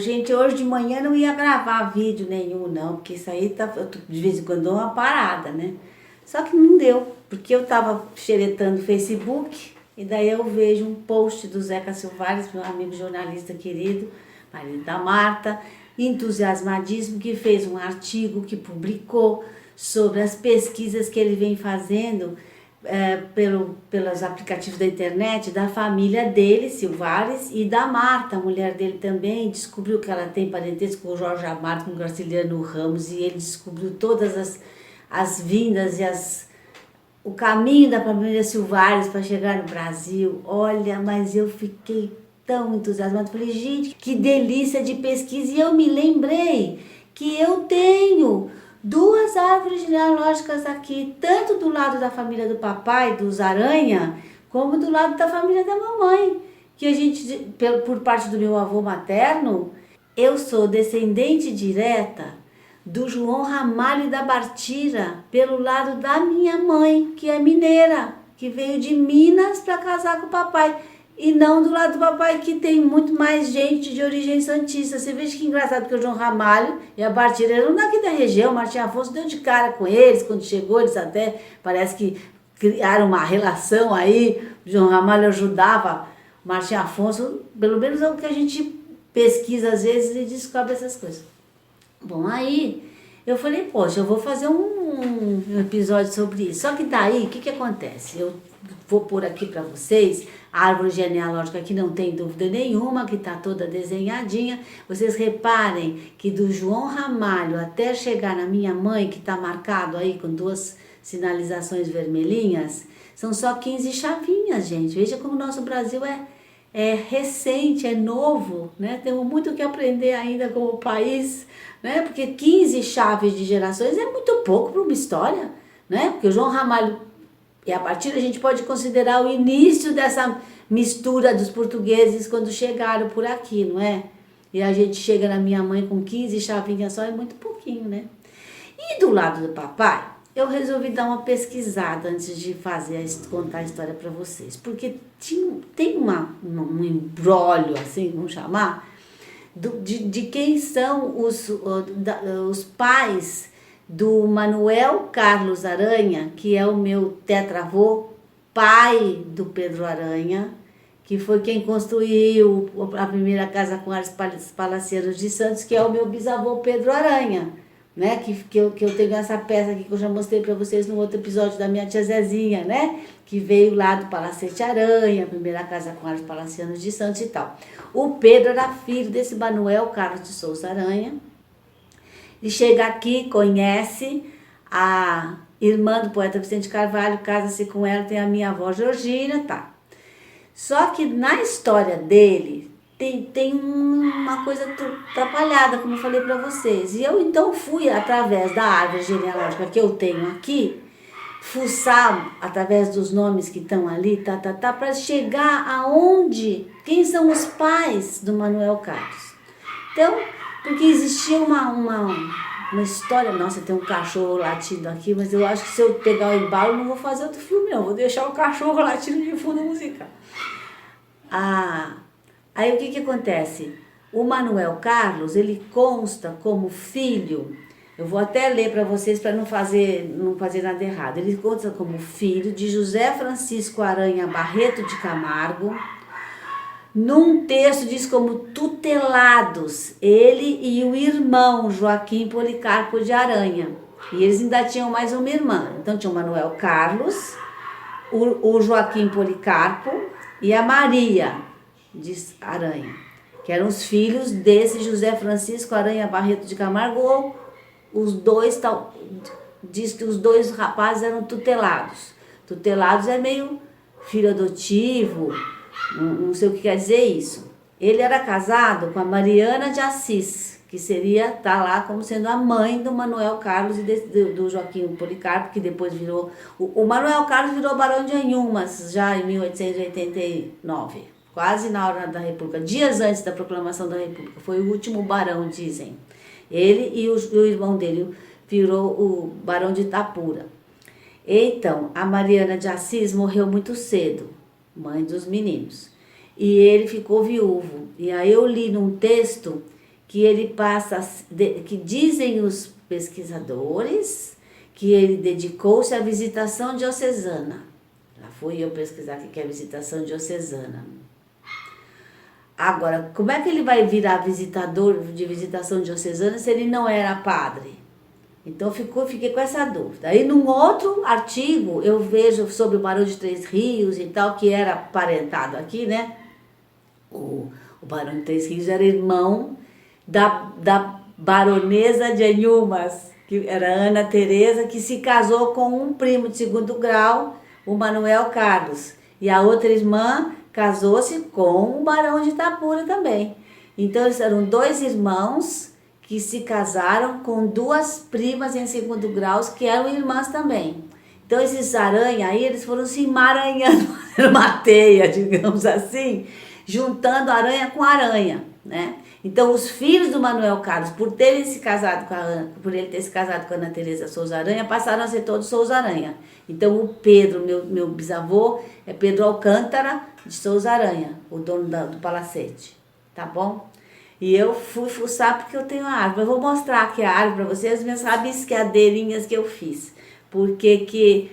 gente, hoje de manhã não ia gravar vídeo nenhum, não, porque isso aí tá, de vez em quando dou uma parada, né? Só que não deu, porque eu tava xeretando o Facebook e daí eu vejo um post do Zeca Silvares, meu amigo jornalista querido, marido da Marta, entusiasmadíssimo, que fez um artigo que publicou sobre as pesquisas que ele vem fazendo pelos aplicativos da internet, da família dele, Silvares, e da Marta, a mulher dele também, descobriu que ela tem parentesco com o Jorge Amado, com o Graciliano Ramos, e ele descobriu todas as vindas e o caminho da família Silvares para chegar no Brasil. Olha, mas eu fiquei tão entusiasmada, falei, gente, que delícia de pesquisa, e eu me lembrei que eu tenho 2 árvores genealógicas aqui, tanto do lado da família do papai, dos Aranha, como do lado da família da mamãe, que a gente, por parte do meu avô materno, eu sou descendente direta do João Ramalho e da Bartira, pelo lado da minha mãe, que é mineira, que veio de Minas para casar com o papai. E não do lado do papai, que tem muito mais gente de origem santista. Você veja que engraçado, porque o João Ramalho e a Bartira eram daqui da região. Martim Afonso deu de cara com eles, quando chegou, eles até parece que criaram uma relação aí. O João Ramalho ajudava o Martim Afonso, pelo menos é o que a gente pesquisa às vezes e descobre essas coisas. Bom, aí eu falei, poxa, eu vou fazer um episódio sobre isso. Só que daí, o que acontece? Eu vou pôr aqui para vocês a árvore genealógica, que não tem dúvida nenhuma, que está toda desenhadinha. Vocês reparem que do João Ramalho até chegar na minha mãe, que está marcado aí com 2 sinalizações vermelhinhas, são só 15 chavinhas, gente. Veja como o nosso Brasil é recente, é novo, né? Temos muito o que aprender ainda como país, né? Porque 15 chaves de gerações é muito pouco para uma história, né? Porque o João Ramalho, e a partir a gente pode considerar o início dessa mistura dos portugueses quando chegaram por aqui, não é? E a gente chega na minha mãe com 15 chavinhas só, é muito pouquinho, né? E do lado do papai, eu resolvi dar uma pesquisada antes de contar a história para vocês, porque tem um imbróglio, assim, vamos chamar, de quem são os pais do Manuel Carlos Aranha, que é o meu tetravô, pai do Pedro Aranha, que foi quem construiu a primeira casa com as Palacianos de Santos, que é o meu bisavô Pedro Aranha, né? Que eu tenho essa peça aqui que eu já mostrei para vocês no outro episódio da minha tia Zezinha, né? Que veio lá do Palacete Aranha, a primeira casa com as Palacianos de Santos e tal. O Pedro era filho desse Manuel Carlos de Souza Aranha, e chega aqui, conhece a irmã do poeta Vicente Carvalho, casa-se com ela, tem a minha avó Georgina, tá. Só que na história dele tem uma coisa atrapalhada, como eu falei para vocês. E eu então fui, através da árvore genealógica que eu tenho aqui, fuçar através dos nomes que estão ali, para chegar aonde, quem são os pais do Manuel Carlos. Então, porque existia uma história, nossa, tem um cachorro latindo aqui, mas eu acho que se eu pegar o embalo, não vou fazer outro filme não, vou deixar o cachorro latindo de fundo musical. Aí o que acontece? O Manuel Carlos, ele consta como filho, eu vou até ler para vocês para não fazer nada errado, ele consta como filho de José Francisco Aranha Barreto de Camargo. Num texto diz como tutelados, ele e o irmão Joaquim Policarpo de Aranha. E eles ainda tinham mais uma irmã. Então tinha o Manuel Carlos, o Joaquim Policarpo e a Maria de Aranha, que eram os filhos desse José Francisco Aranha Barreto de Camargo, ou os dois, diz que os 2 rapazes eram tutelados. Tutelados é meio filho adotivo, não sei o que quer dizer isso. Ele era casado com a Mariana de Assis, que seria, tá lá como sendo a mãe do Manuel Carlos e do Joaquim Policarpo, que depois virou... O Manuel Carlos virou barão de Anhumas, já em 1889, quase na hora da República, dias antes da proclamação da República. Foi o último barão, dizem. Ele e o irmão dele virou o barão de Itapura. Então, a Mariana de Assis morreu muito cedo, mãe dos meninos, e ele ficou viúvo. E aí eu li num texto que ele passa, que dizem os pesquisadores, que ele dedicou-se à visitação diocesana. Lá fui eu pesquisar o que é visitação diocesana. Agora, como é que ele vai virar visitador de visitação diocesana se ele não era padre? Então fiquei com essa dúvida. Aí num outro artigo eu vejo sobre o Barão de Três Rios e tal, que era parentado aqui, né? O Barão de Três Rios era irmão da baronesa de Anhumas, que era Ana Teresa, que se casou com um primo de segundo grau, o Manuel Carlos. E a outra irmã casou-se com o Barão de Itapura também. Então eles eram dois irmãos que se casaram com duas primas em segundo grau, que eram irmãs também. Então esses aranha aí, eles foram se emaranhando numa teia, digamos assim, juntando aranha com aranha, né? Então os filhos do Manuel Carlos, por ele ter se casado com a Ana Teresa Souza Aranha, passaram a ser todos Souza Aranha. Então o Pedro, meu bisavô, é Pedro Alcântara de Souza Aranha, o dono do palacete, tá bom? E eu fui fuçar porque eu tenho a árvore. Eu vou mostrar aqui a árvore para vocês, as minhas rabiscadeirinhas que eu fiz. Porque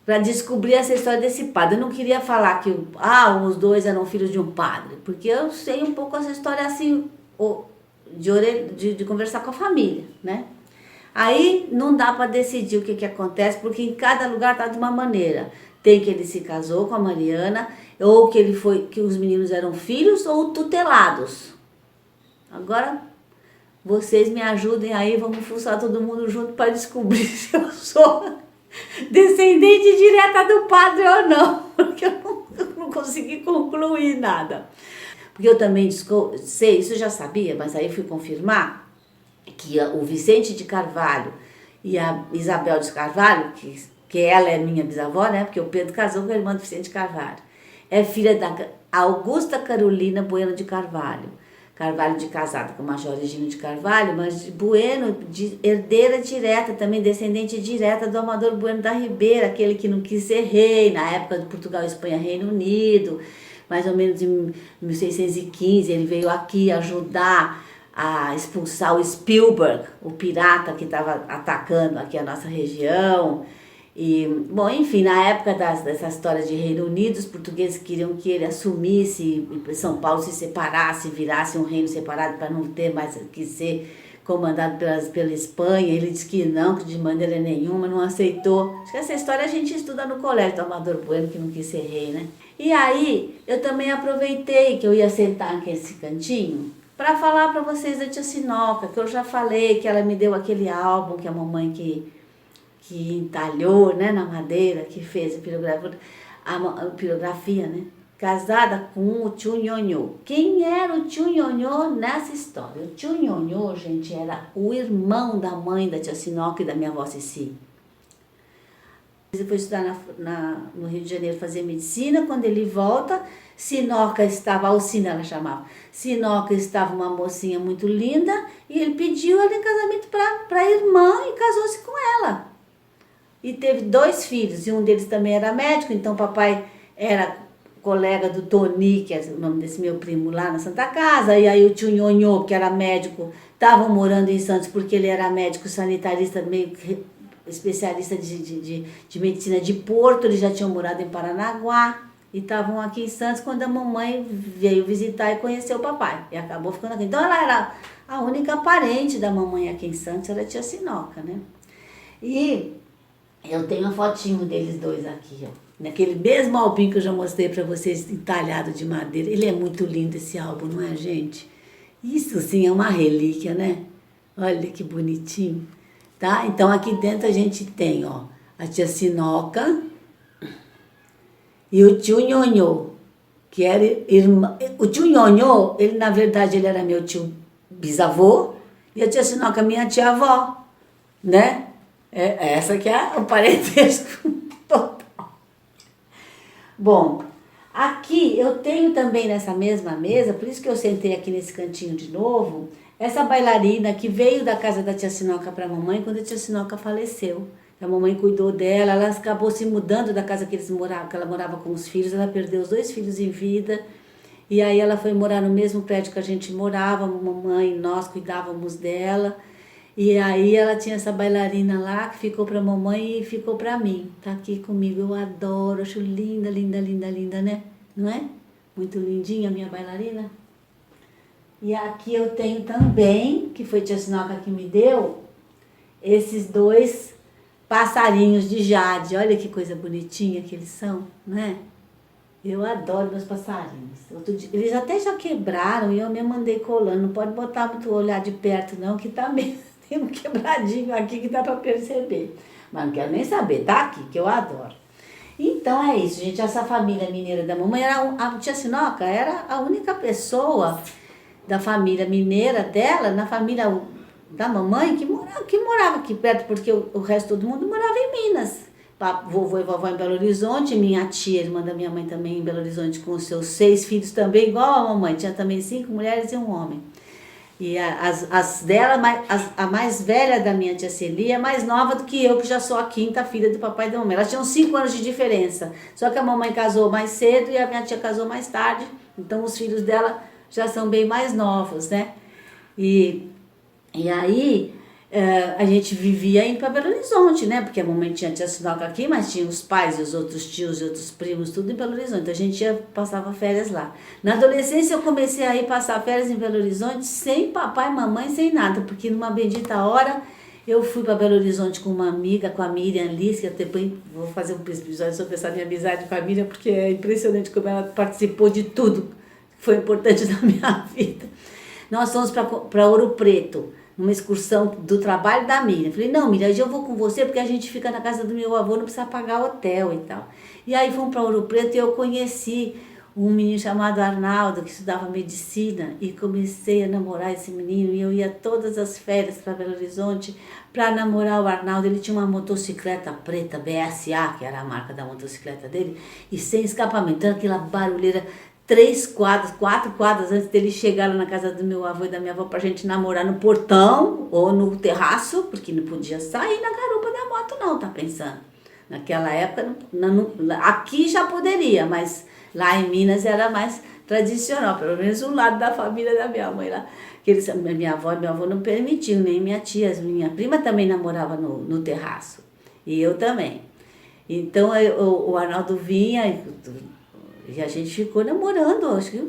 para descobrir essa história desse padre. Eu não queria falar que os dois eram filhos de um padre, porque eu sei um pouco essa história assim, de conversar com a família, né? Aí não dá para decidir o que acontece, porque em cada lugar tá de uma maneira. Tem que ele se casou com a Mariana, ou que os meninos eram filhos ou tutelados. Agora, vocês me ajudem aí, vamos fuçar todo mundo junto para descobrir se eu sou descendente direta do padre ou não, porque eu não consegui concluir nada. Porque eu também sei, isso eu já sabia, mas aí fui confirmar que o Vicente de Carvalho e a Isabel de Carvalho, que ela é minha bisavó, né? Porque o Pedro casou com a irmã do Vicente de Carvalho, é filha da Augusta Carolina Bueno de Carvalho. Carvalho de casado com o Major Regino de Carvalho, mas Bueno, de herdeira direta, também descendente direta do Amador Bueno da Ribeira, aquele que não quis ser rei, na época de Portugal, Espanha, Reino Unido, mais ou menos em 1615, ele veio aqui ajudar a expulsar o Spielberg, o pirata que estava atacando aqui a nossa região. E, bom, enfim, na época dessa história de Reino Unido, os portugueses queriam que ele assumisse, São Paulo se separasse, virasse um reino separado para não ter mais que ser comandado pela Espanha. Ele disse que não, que de maneira nenhuma, não aceitou. Acho que essa história a gente estuda no colégio do Amador Bueno, que não quis ser rei, né? E aí, eu também aproveitei que eu ia sentar aqui nesse cantinho para falar para vocês da tia Sinoca, que eu já falei, que ela me deu aquele álbum que a mamãe que entalhou, né, na madeira, que fez a pirografia, né? Casada com o tio Nhonhô. Quem era o tio Nhonhô nessa história? O tio Nhonhô, gente, era o irmão da mãe da tia Sinoca e da minha avó Ceci. Ele foi estudar no Rio de Janeiro, fazer medicina. Quando ele volta, Sinoca estava, Alcina ela chamava, Sinoca estava uma mocinha muito linda e ele pediu ela em casamento para a irmã e casou-se com ela. E teve 2 filhos, e um deles também era médico, então papai era colega do Toni, que é o nome desse meu primo, lá na Santa Casa, e aí o tio Nhonhô, que era médico, estavam morando em Santos porque ele era médico sanitarista, meio especialista de medicina de Porto, eles já tinham morado em Paranaguá, e estavam aqui em Santos quando a mamãe veio visitar e conheceu o papai, e acabou ficando aqui. Então ela era a única parente da mamãe aqui em Santos, era a tia Sinoca, né? E eu tenho a fotinho deles dois aqui, ó. Naquele mesmo álbum que eu já mostrei para vocês, entalhado de madeira. Ele é muito lindo, esse álbum, não é, gente? Isso, sim, é uma relíquia, né? Olha que bonitinho, tá? Então, aqui dentro a gente tem, ó, a tia Sinoca e o tio Nhonhô, que era irmã. O tio Nhonhô, ele, na verdade, ele era meu tio bisavô, e a tia Sinoca, minha tia-avó, né? Essa que é o parentesco total. Bom, aqui eu tenho também nessa mesma mesa, por isso que eu sentei aqui nesse cantinho de novo, essa bailarina que veio da casa da tia Sinoca para a mamãe quando a tia Sinoca faleceu. A mamãe cuidou dela, ela acabou se mudando da casa que ela morava com os filhos, ela perdeu os 2 filhos em vida E aí ela foi morar no mesmo prédio que a gente morava, mamãe, nós cuidávamos dela. E aí ela tinha essa bailarina lá que ficou pra mamãe e ficou pra mim. Tá aqui comigo, eu adoro, acho linda, linda, linda, linda, né? Não é? Muito lindinha a minha bailarina. E aqui eu tenho também, que foi tia Sinoca que me deu, esses dois passarinhos de jade. Olha que coisa bonitinha que eles são, né? Eu adoro meus passarinhos. Eles até já quebraram e eu me mandei colando. Não pode botar muito olhar de perto não, que tá meio... Tem um quebradinho aqui que dá pra perceber. Mas não quero nem saber, tá aqui, que eu adoro. Então é isso, gente. Essa família mineira da mamãe, a tia Sinoca era a única pessoa da família mineira dela, na família da mamãe, que morava aqui perto, porque o resto todo mundo morava em Minas. Vovô e vovó em Belo Horizonte, minha tia, irmã da minha mãe também em Belo Horizonte, com os seus 6 filhos também, igual a mamãe, tinha também 5 mulheres e um homem. E as dela, a mais velha da minha tia Celia é mais nova do que eu, que já sou a 5ª filha do papai e da mamãe. Elas tinham 5 anos de diferença, só que a mamãe casou mais cedo e a minha tia casou mais tarde, então os filhos dela já são bem mais novos, né? E aí a gente vivia indo para Belo Horizonte, né? Porque a mamãe tinha tia Sinoca aqui, mas tinha os pais e os outros tios e outros primos, tudo em Belo Horizonte. Então a gente passava férias lá. Na adolescência eu comecei a ir passar férias em Belo Horizonte sem papai, mamãe, sem nada, porque numa bendita hora eu fui para Belo Horizonte com uma amiga, com a Miriam Liz, que depois vou fazer um episódio sobre essa minha amizade com a Miriam, porque é impressionante como ela participou de tudo que foi importante na minha vida. Nós fomos para Ouro Preto, numa excursão do trabalho da Miriam. Falei, não, Miriam, hoje eu vou com você porque a gente fica na casa do meu avô, não precisa pagar hotel e tal. E aí fomos para Ouro Preto e eu conheci um menino chamado Arnaldo, que estudava medicina, e comecei a namorar esse menino, e eu ia todas as férias para Belo Horizonte para namorar o Arnaldo. Ele tinha uma motocicleta preta, BSA, que era a marca da motocicleta dele, e sem escapamento, então aquela barulheira, 4 quadras antes dele chegar lá na casa do meu avô e da minha avó pra gente namorar no portão ou no terraço, porque não podia sair na garupa da moto não, tá pensando? Naquela época, aqui já poderia, mas lá em Minas era mais tradicional, pelo menos um lado da família da minha mãe lá. Que minha avó e meu avô não permitiam, nem minha tia, minha prima também namorava no terraço, e eu também. Então o Arnaldo vinha... E a gente ficou namorando, acho que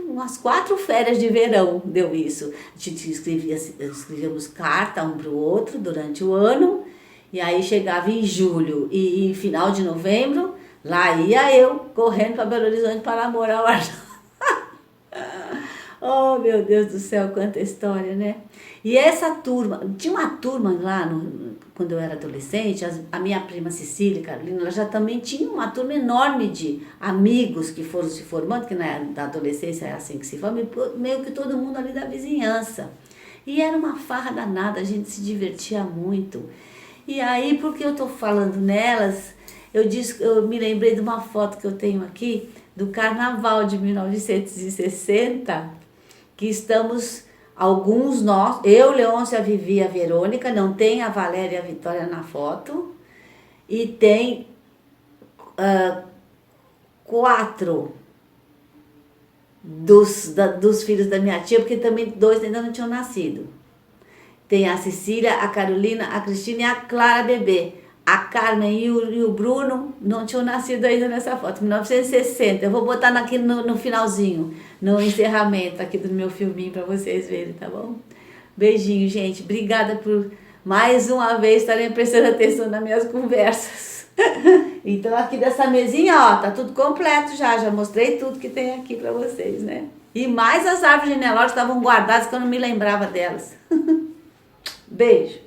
umas 4 férias de verão deu isso. A gente escrevíamos carta um para o outro durante o ano, e aí chegava em julho e em final de novembro, lá ia eu correndo para Belo Horizonte para namorar o Arnaldo. Oh, meu Deus do céu, quanta história, né? E essa turma, tinha uma turma lá, quando eu era adolescente, a minha prima Cecília e Carolina, ela já também tinha uma turma enorme de amigos que foram se formando, que na adolescência é assim que se forma, meio que todo mundo ali da vizinhança. E era uma farra danada, a gente se divertia muito. E aí, porque eu tô falando nelas, eu me lembrei de uma foto que eu tenho aqui, do Carnaval de 1960, que estamos, alguns nós, eu, Leôncia, a Vivi, a Verônica, não tem a Valéria e a Vitória na foto, e tem 4 dos filhos da minha tia, porque também 2 ainda não tinham nascido. Tem a Cecília, a Carolina, a Cristina e a Clara bebê. A Carmen e o Bruno não tinham nascido ainda nessa foto, 1960. Eu vou botar aqui no finalzinho, no encerramento aqui do meu filminho para vocês verem, tá bom? Beijinho, gente. Obrigada por mais uma vez estarem prestando atenção nas minhas conversas. Então aqui dessa mesinha, ó, tá tudo completo já mostrei tudo que tem aqui para vocês, né? E mais as árvores genealógicas estavam guardadas que eu não me lembrava delas. Beijo.